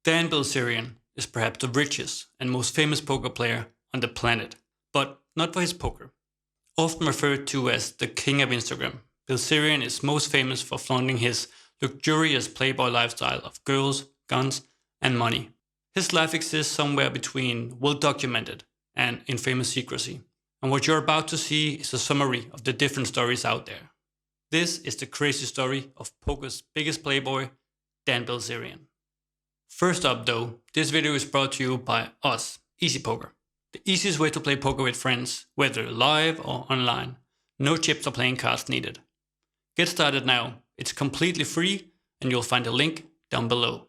Dan Bilzerian is perhaps the richest and most famous poker player on the planet, but not for his poker. Often referred to as the king of Instagram, Bilzerian is most famous for flaunting his luxurious playboy lifestyle of girls, guns, and money. His life exists somewhere between well-documented and infamous secrecy, and what you're about to see is a summary of the different stories out there. This is the crazy story of poker's biggest playboy, Dan Bilzerian. First up though, this video is brought to you by us, EasyPoker. The easiest way to play poker with friends, whether live or online. No chips or playing cards needed. Get started now, it's completely free and you'll find a link down below.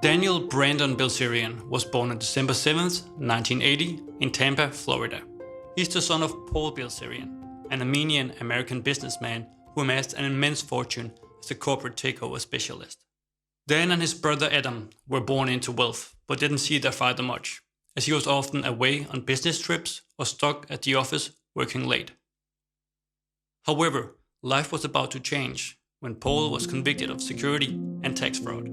Daniel Brandon Bilzerian was born on December 7th, 1980 in Tampa, Florida. He's the son of Paul Bilzerian, an Armenian American businessman who amassed an immense fortune as a corporate takeover specialist. Dan and his brother Adam were born into wealth, but didn't see their father much, as he was often away on business trips or stuck at the office working late. However, life was about to change when Paul was convicted of security and tax fraud.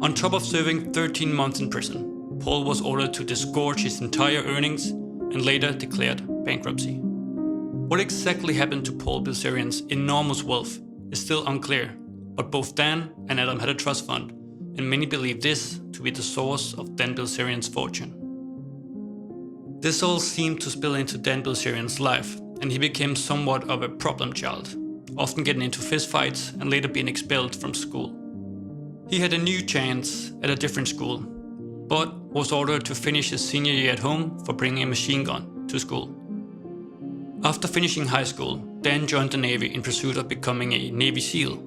On top of serving 13 months in prison, Paul was ordered to disgorge his entire earnings and later declared bankruptcy. What exactly happened to Paul Bilzerian's enormous wealth is still unclear, but both Dan and Adam had a trust fund, and many believe this to be the source of Dan Bilzerian's fortune. This all seemed to spill into Dan Bilzerian's life, and he became somewhat of a problem child, often getting into fistfights and later being expelled from school. He had a new chance at a different school, but was ordered to finish his senior year at home for bringing a machine gun to school. After finishing high school, Dan joined the Navy in pursuit of becoming a Navy SEAL.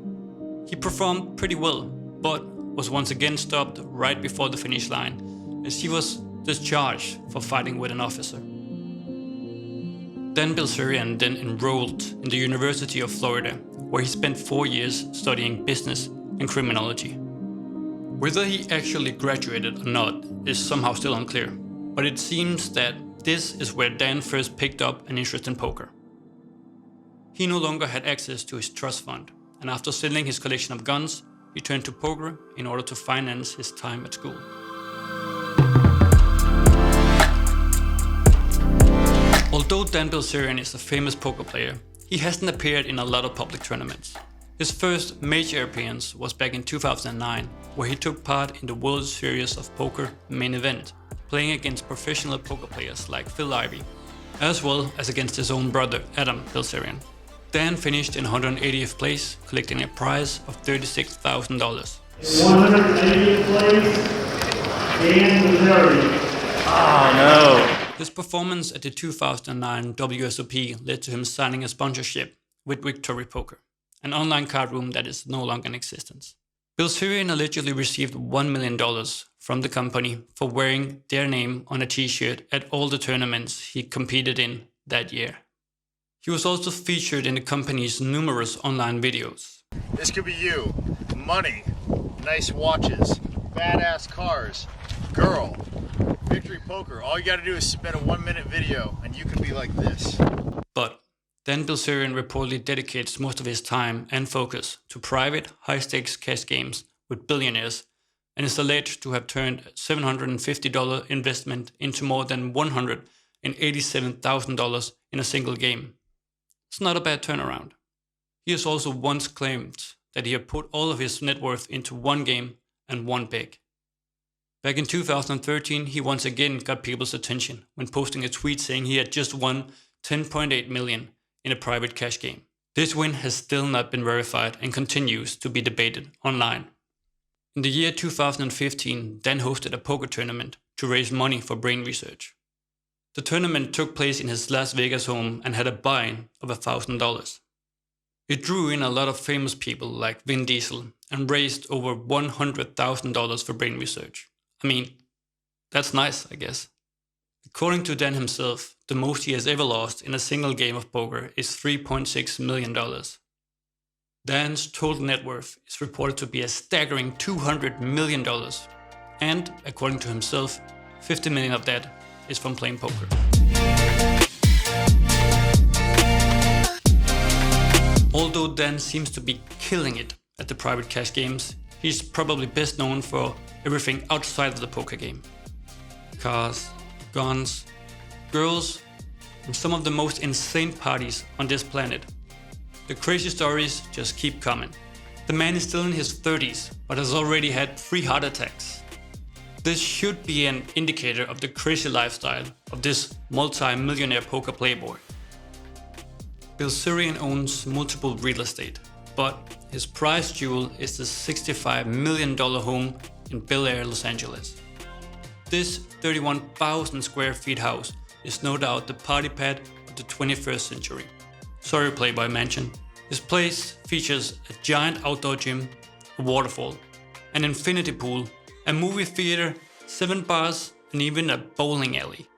He performed pretty well, but was once again stopped right before the finish line, as he was discharged for fighting with an officer. Dan Bilzerian then enrolled in the University of Florida, where he spent 4 years studying business and criminology. Whether he actually graduated or not is somehow still unclear, but it seems that this is where Dan first picked up an interest in poker. He no longer had access to his trust fund, and after selling his collection of guns, he turned to poker in order to finance his time at school. Although Dan Bilzerian is a famous poker player, he hasn't appeared in a lot of public tournaments. His first major appearance was back in 2009, where he took part in the World Series of Poker main event, playing against professional poker players like Phil Ivey, as well as against his own brother Adam Bilzerian. Dan finished in 180th place, collecting a prize of $36,000. 180th place, Dan Bilzerian. Oh no! His performance at the 2009 WSOP led to him signing a sponsorship with Victory Poker, an online card room that is no longer in existence. Bilzerian allegedly received $1 million from the company for wearing their name on a t-shirt at all the tournaments he competed in that year. He was also featured in the company's numerous online videos. This could be you. Money, nice watches, badass cars, girl, Victory Poker. All you gotta do is submit a 1-minute video and you could be like this. But Dan Bilzerian reportedly dedicates most of his time and focus to private, high-stakes cash games with billionaires, and is alleged to have turned a $750 investment into more than $187,000 in a single game. It's not a bad turnaround. He has also once claimed that he had put all of his net worth into one game and one big. Back in 2013, he once again got people's attention when posting a tweet saying he had just won $10.8 million in a private cash game. This win has still not been verified and continues to be debated online. In the year 2015, Dan hosted a poker tournament to raise money for brain research. The tournament took place in his Las Vegas home and had a buy-in of $1,000. It drew in a lot of famous people like Vin Diesel and raised over $100,000 for brain research. I mean, that's nice, I guess. According to Dan himself, the most he has ever lost in a single game of poker is $3.6 million. Dan's total net worth is reported to be a staggering $200 million, and according to himself, $50 million of that is from playing poker. Although Dan seems to be killing it at the private cash games, he's probably best known for everything outside of the poker game. Cars, guns, girls, and some of the most insane parties on this planet. The crazy stories just keep coming. The man is still in his 30s, but has already had 3 heart attacks. This should be an indicator of the crazy lifestyle of this multi-millionaire poker playboy. Bilzerian owns multiple real estate, but his prize jewel is the $65 million home in Bel Air, Los Angeles. This 31,000 square feet house is no doubt the party pad of the 21st century. Sorry, Playboy Mansion. This place features a giant outdoor gym, a waterfall, an infinity pool, a movie theater, 7 bars, and even a bowling alley.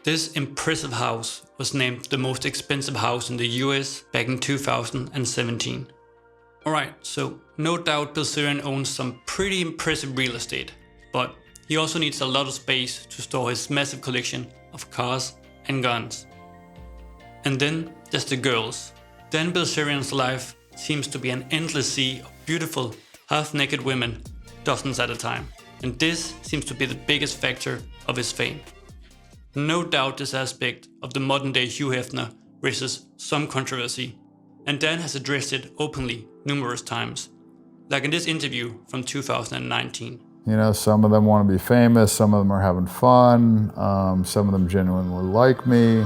This impressive house was named the most expensive house in the US back in 2017. Alright, so no doubt Bilzerian owns some pretty impressive real estate, but he also needs a lot of space to store his massive collection of cars and guns. And then there's the girls. Dan Bilzerian's life seems to be an endless sea of beautiful, half-naked women, dozens at a time. And this seems to be the biggest factor of his fame. No doubt this aspect of the modern day Hugh Hefner raises some controversy, and Dan has addressed it openly numerous times, like in this interview from 2019. You know, some of them want to be famous, some of them are having fun, some of them genuinely like me.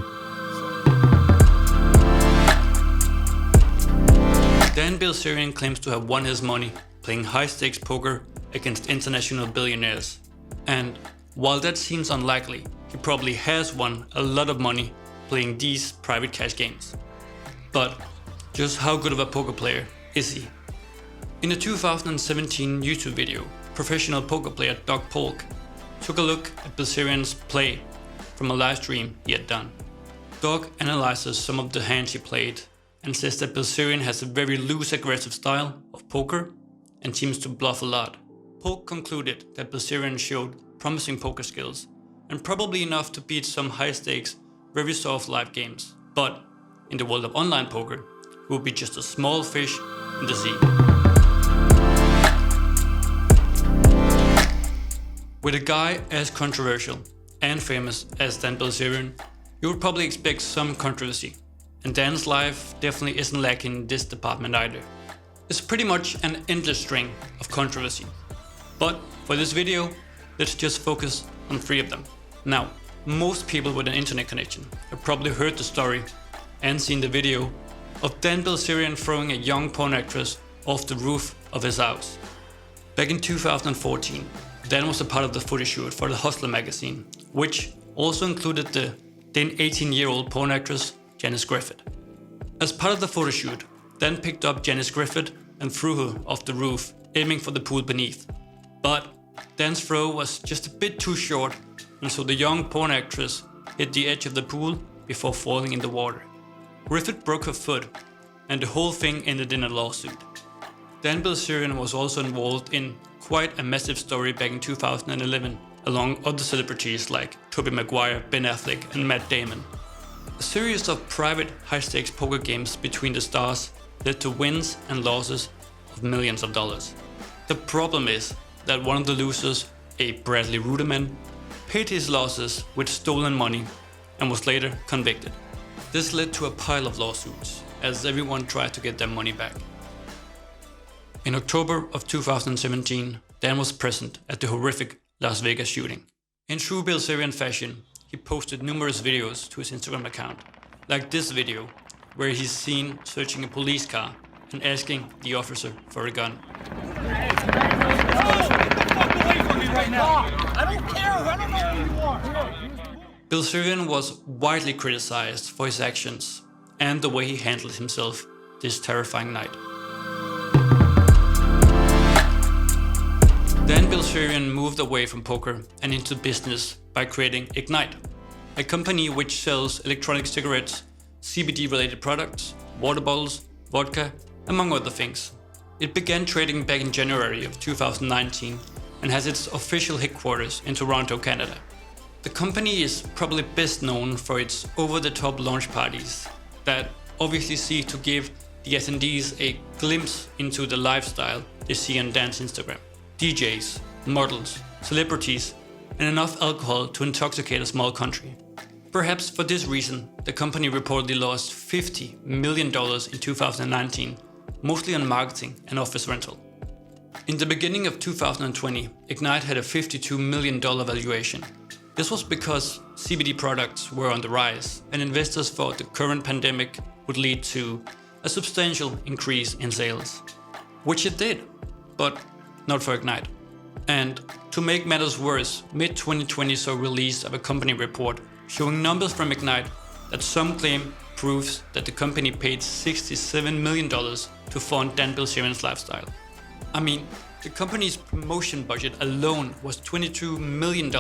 Dan Bilzerian claims to have won his money playing high-stakes poker against international billionaires. And while that seems unlikely, he probably has won a lot of money playing these private cash games. But just how good of a poker player is he? In a 2017 YouTube video, professional poker player Doug Polk took a look at Bilzerian's play from a live stream he had done. Doug analyzes some of the hands he played and says that Bilzerian has a very loose, aggressive style of poker and seems to bluff a lot. Polk concluded that Bilzerian showed promising poker skills and probably enough to beat some high-stakes, very soft live games. But in the world of online poker, he would be just a small fish in the sea. With a guy as controversial and famous as Dan Bilzerian, you would probably expect some controversy. And Dan's life definitely isn't lacking in this department either. It's pretty much an endless string of controversy. But for this video, let's just focus on 3 of them. Now, most people with an internet connection have probably heard the story and seen the video of Dan Bilzerian throwing a young porn actress off the roof of his house. Back in 2014, Dan was a part of the photo shoot for the Hustler magazine, which also included the then 18-year-old porn actress Janice Griffith. As part of the photo shoot, Dan picked up Janice Griffith and threw her off the roof, aiming for the pool beneath. But Dan's throw was just a bit too short, and so the young porn actress hit the edge of the pool before falling in the water. Griffith broke her foot, and the whole thing ended in a lawsuit. Dan Bilzerian was also involved in quite a massive story back in 2011, along other celebrities like Tobey Maguire, Ben Affleck, and Matt Damon. A series of private high-stakes poker games between the stars led to wins and losses of millions of dollars. The problem is that one of the losers, a Bradley Ruderman, paid his losses with stolen money and was later convicted. This led to a pile of lawsuits, as everyone tried to get their money back. In October of 2017, Dan was present at the horrific Las Vegas shooting. In true Bilzerian fashion, he posted numerous videos to his Instagram account, like this video, where he's seen searching a police car and asking the officer for a gun. Bilzerian was widely criticized for his actions and the way he handled himself this terrifying night. Dan Bilzerian moved away from poker and into business by creating Ignite, a company which sells electronic cigarettes, CBD-related products, water bottles, vodka, among other things. It began trading back in January of 2019 and has its official headquarters in Toronto, Canada. The company is probably best known for its over-the-top launch parties that obviously seek to give the attendees a glimpse into the lifestyle they see on Dan's Instagram. DJs, models, celebrities, and enough alcohol to intoxicate a small country. Perhaps for this reason, the company reportedly lost $50 million in 2019, mostly on marketing and office rental. In the beginning of 2020, Ignite had a $52 million valuation. This was because CBD products were on the rise, and investors thought the current pandemic would lead to a substantial increase in sales. Which it did, but not for Ignite. And to make matters worse, mid-2020 saw release of a company report showing numbers from Ignite that some claim proves that the company paid $67 million to fund Dan Bilzerian's lifestyle. I mean, the company's promotion budget alone was $22 million,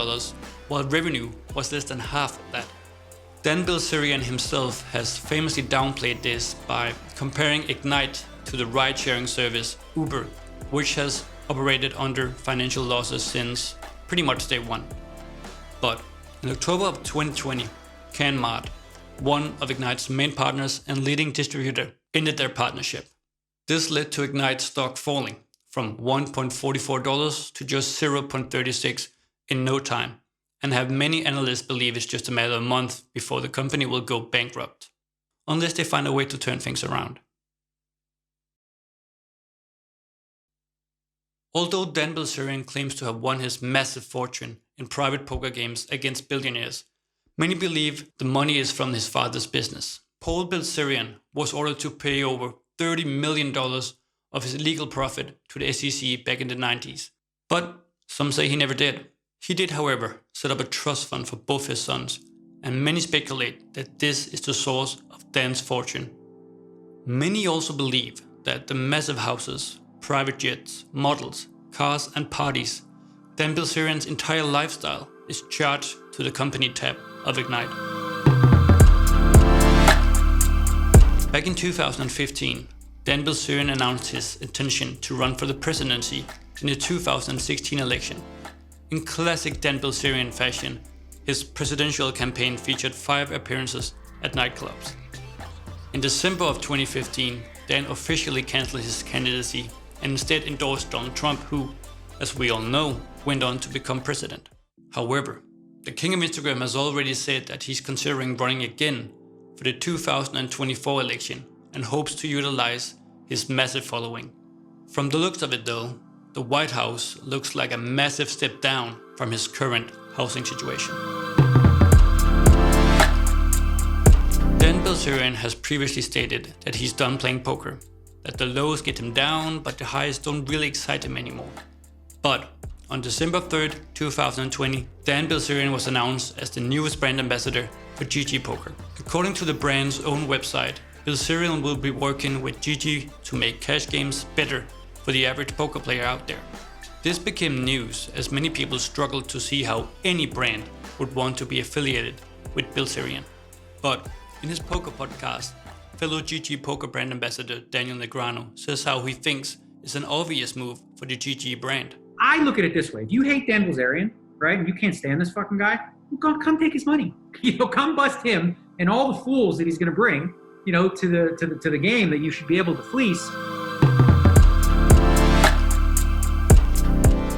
while revenue was less than half of that. Dan Bilzerian himself has famously downplayed this by comparing Ignite to the ride-sharing service Uber, which has operated under financial losses since pretty much day one. But in October of 2020, CanMart, one of Ignite's main partners and leading distributor, ended their partnership. This led to Ignite's stock falling from $1.44 to just $0.36 in no time, and have many analysts believe it's just a matter of months before the company will go bankrupt, unless they find a way to turn things around. Although Dan Bilzerian claims to have won his massive fortune in private poker games against billionaires, many believe the money is from his father's business. Paul Bilzerian was ordered to pay over $30 million of his illegal profit to the SEC back in the 90s, but some say he never did. He did, however, set up a trust fund for both his sons, and many speculate that this is the source of Dan's fortune. Many also believe that the massive houses, private jets, models, cars and parties, Dan Bilzerian's entire lifestyle is charged to the company tab of Ignite. Back in 2015, Dan Bilzerian announced his intention to run for the presidency in the 2016 election. In classic Dan Bilzerian fashion, his presidential campaign featured 5 appearances at nightclubs. In December of 2015, Dan officially cancelled his candidacy and instead endorsed Donald Trump, who, as we all know, went on to become president. However, the king of Instagram has already said that he's considering running again for the 2024 election and hopes to utilize his massive following. From the looks of it though, the White House looks like a massive step down from his current housing situation. Dan Bilzerian has previously stated that he's done playing poker, that the lows get him down, but the highs don't really excite him anymore. But on December 3rd, 2020, Dan Bilzerian was announced as the newest brand ambassador for GGPoker. According to the brand's own website, Bilzerian will be working with GG to make cash games better for the average poker player out there. This became news as many people struggled to see how any brand would want to be affiliated with Bilzerian. But in his poker podcast, fellow GGPoker brand ambassador Daniel Negreanu says how he thinks it's an obvious move for the GG brand. I look at it this way. If you hate Dan Bilzerian, right, and you can't stand this fucking guy, well, come take his money. Come bust him and all the fools that he's going to bring, to the game that you should be able to fleece.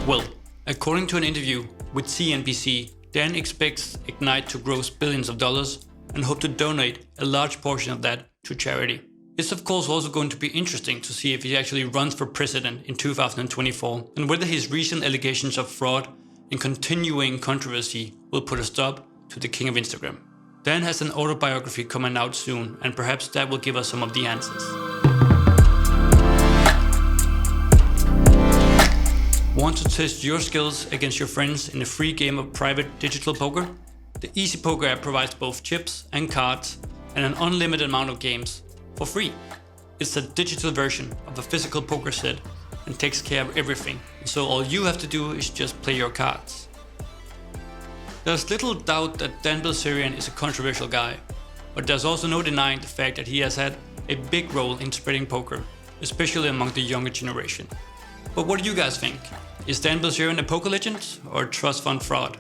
Well, according to an interview with CNBC, Dan expects Ignite to gross billions of dollars and hope to donate a large portion of that to charity. It's of course also going to be interesting to see if he actually runs for president in 2024 and whether his recent allegations of fraud and continuing controversy will put a stop to the king of Instagram. Dan has an autobiography coming out soon, and perhaps that will give us some of the answers. Want to test your skills against your friends in a free game of private digital poker? The EasyPoker app provides both chips and cards and an unlimited amount of games for free. It's a digital version of a physical poker set and takes care of everything, so all you have to do is just play your cards. There's little doubt that Dan Bilzerian is a controversial guy, but there's also no denying the fact that he has had a big role in spreading poker, especially among the younger generation. But what do you guys think? Is Dan Bilzerian a poker legend or a trust fund fraud?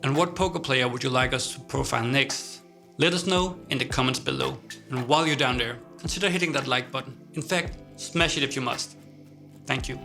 And what poker player would you like us to profile next? Let us know in the comments below. And while you're down there, consider hitting that like button. In fact, smash it if you must. Thank you.